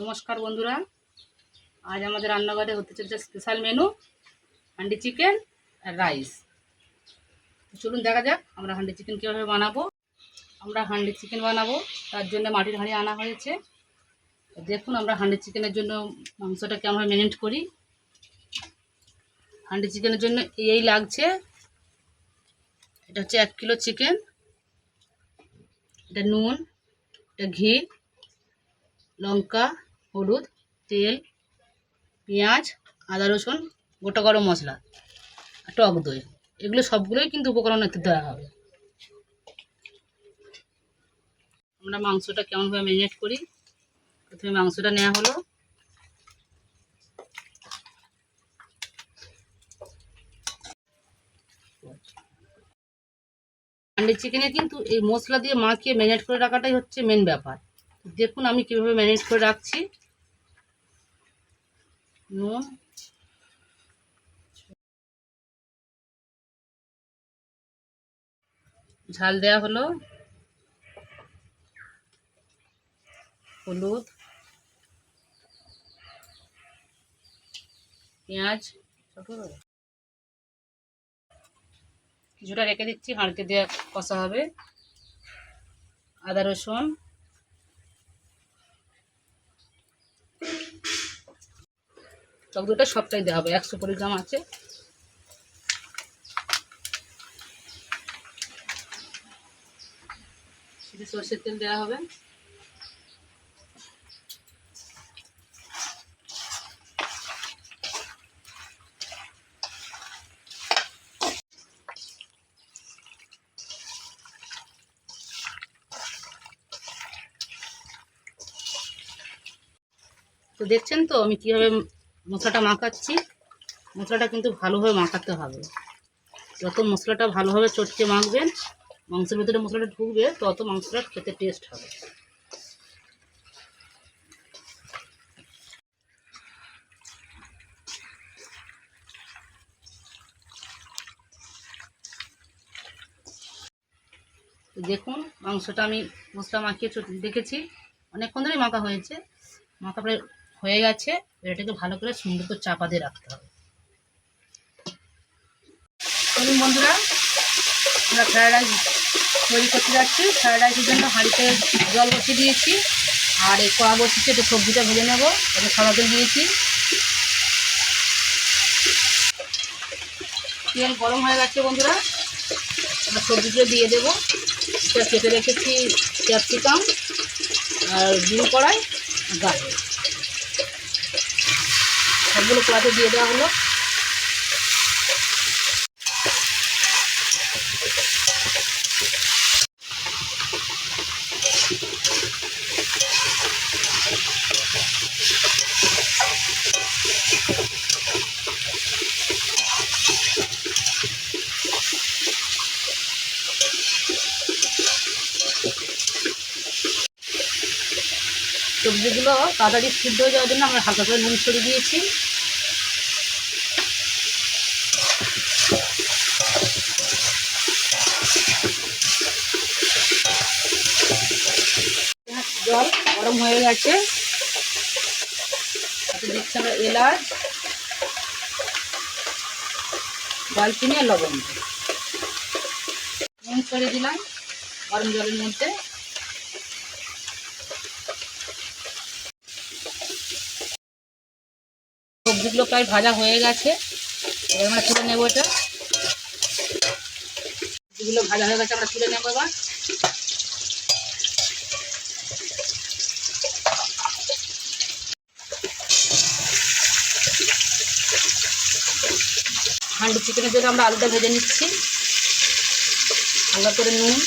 নমস্কার বন্ধুরা, আজ আমাদের রান্নাঘরে হতে চলছে স্পেশাল মেনু হান্ডি চিকেন আর রাইস। চলুন দেখা যাক আমরা হান্ডি চিকেন কীভাবে বানাবো। আমরা হান্ডি চিকেন বানাবো, তার জন্য মাটির হাঁড়ি আনা হয়েছে। দেখুন আমরা হান্ডি চিকেনের জন্য মাংসটা কেমনভাবে ম্যারিনেট করি। হান্ডি চিকেনের জন্য এই লাগছে, এটা হচ্ছে 1 কিলো চিকেন, এটা নুন, এটা ঘি, লঙ্কা, হলুদ, তেল, পেঁয়াজ, আদা রসুন, গোটা গরম মশলা, টক দই, এগুলো সবগুলোই কিন্তু উপকরণ এতে দেওয়া হবে। আমরা মাংসটা কেমনভাবে ম্যারিনেট করি। প্রথমে মাংসটা নেওয়া হলো, হান্ডি চিকেনে কিন্তু এই মশলা দিয়ে মাখিয়ে ম্যারিনেট করে রাখাটাই হচ্ছে মেন ব্যাপার। দেখুন আমি কীভাবে ম্যারিনেট করে রাখছি। নুন, ঝাল দেওয়া হলো, হলুদ, পেঁয়াজ কিছুটা রেখে দিচ্ছি, হাঁড়িতে দিয়ে কষা হবে। আদা রসুন, টক দইটা সবটাই দেওয়া হবে, 120 গ্রাম আছে। সরষের তেল দেওয়া হবে। তো দেখছেন তো আমি কীভাবে মশলাটা মাখাচ্ছি। মশলাটা কিন্তু ভালোভাবে মাখাতে হবে। যত মশলাটা ভালোভাবে চটকে মাখবেন, মাংসের ভেতরে মশলাটা ঢুকবে, তত মাংসটা খেতে টেস্ট হবে। দেখুন মাংসটা আমি মশলা মাখিয়ে দেখেছি, অনেকক্ষণ ধরেই মাখা হয়েছে। মাখা প্রায় হয়ে গেছে, এটাকে ভালো করে সুন্দর করে চাপা দিয়ে রাখতে হবে। চলুন বন্ধুরা, আমরা ফ্রায়েড রাইস তৈরি করতে যাচ্ছি। ফ্রায়েড রাইসের জন্য হাঁড়িতে জল বসিয়ে দিয়েছি, আর এই কড়া বসিয়েছি, একটু সবজিটা ভেজে নেব। তাতে সাদা তেল দিয়েছি, তেল গরম হয়ে গেছে বন্ধুরা। আমরা সবজিগুলো দিয়ে দেবো। এটা কেটে রেখেছি ক্যাপসিকাম আর গ্রিন কড়াই, গাজর, সবগুলো কড়াতে দিয়ে দেওয়া হলো। সবজিগুলো তাড়াতাড়ি সিদ্ধ হয়ে যাওয়ার জন্য আমরা হালকা করে নুন ছড়িয়ে দিয়েছি। জল গরম হয়ে গেছে, তাতে দিচ্ছি আমরা এলাচ, দারচিনি আর লবঙ্গ। নুন ছড়িয়ে দিলাম গরম জলের মধ্যে। সবজিগুলো প্রায় ভাজা হয়ে গেছে, এবার আমরা তুলে নেবো। এটা সবজিগুলো ভাজা হয়ে গেছে, আমরা তুলে নেবো। এবার হান্ডি চিকেনের জন্য আমরা আলুটা ভেজে নিচ্ছি। ভালো করে নুন,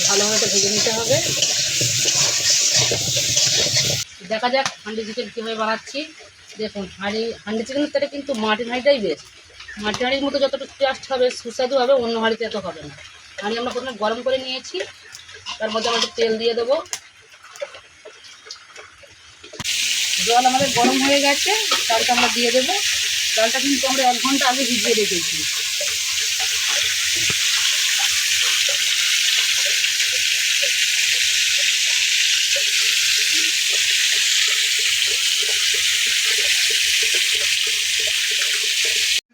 ভালোভাবে ভেজে নিতে হবে। দেখা যাক হান্ডি চিকেন কীভাবে বানাচ্ছি। দেখুন হান্ডি চিকেনের থেকে কিন্তু মাটির হাঁড়িটাই বেস্ট। মাটির হাঁড়ির মতো যতটুকু টেস্ট হবে, সুস্বাদু হবে, অন্য হাঁড়িতে এত হবে না। হাঁড়ি আমরা প্রথমে গরম করে নিয়েছি, তার মধ্যে আমরা একটু তেল দিয়ে দেবো। জল আমাদের গরম হয়ে গেছে, চালটা আমরা দিয়ে দেবো। চালটা কিন্তু আমরা 1 ঘন্টা আগে ভিজিয়ে রেখেছি।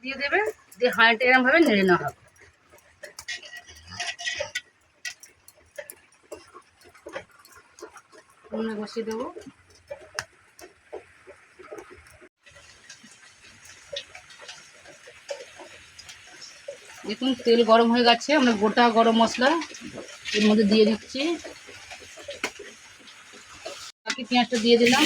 দিয়ে দেবে, দিয়ে হাঁড়িটা এরকমভাবে নেড়ে নেওয়া হবে। উনুনে বসিয়ে দেবো। দেখুন তেল গরম হয়ে গেছে, আমরা গোটা গরম মশলা এর মধ্যে দিয়ে দিচ্ছি। বাকি পেঁয়াজটা দিয়ে দিলাম।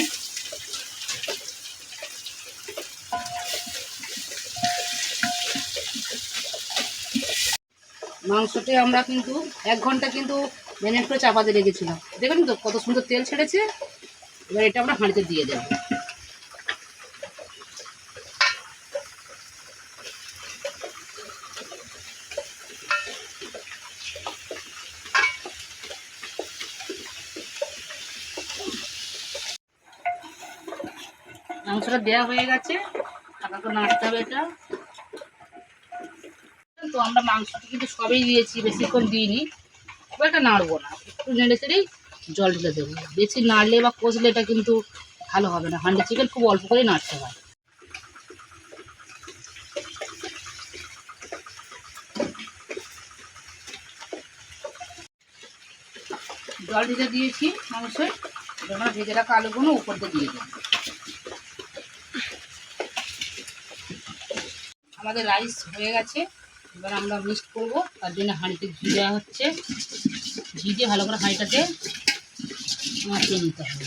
মাংসতে আমরা কিন্তু 1 ঘন্টা কিন্তু ম্যারিনেট করে চাপাতে রেখেছিলাম। দেখুন তো কত সুন্দর তেল ছেড়েছে। এবার এটা আমরা হাঁড়িতে দিয়ে দেবো। মাংসটা দেওয়া হয়ে গেছে, টাকা করে নাড়তে হবে এটা। তো আমরা মাংসটা কিন্তু সবই দিয়েছি, বেশিক্ষণ দিইনি, খুব একটা নাড়বো না, একটু নেড়ে চেড়েই জল ঢেলে দেবো। বেশি নাড়লে বা কষলে এটা কিন্তু ভালো হবে না। হান্ডি চিকেন খুব অল্প করেই নাড়তে হয়। জল ঢেলে দিয়েছি মাংসে, আমরা ভেজে রাখা আলুগুলো উপর দিয়ে দেবো। আমাদের রাইস হয়ে গেছে, এবার আমরা মিক্স করবো। তার জন্য হাঁড়িতে ঘি দেওয়া হচ্ছে। ঘি দিয়ে ভালো করে হাঁড়িটাতে মাখিয়ে নিতে হবে।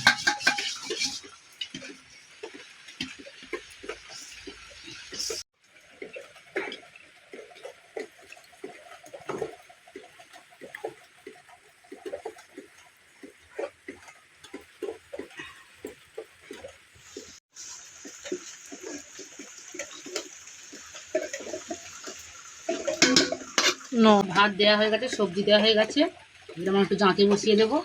ভাত দেওয়া হয়ে গেছে, সবজি দেওয়া হয়ে গেছে, এবার আমরা একটু জাঁতে বসিয়ে দেবো।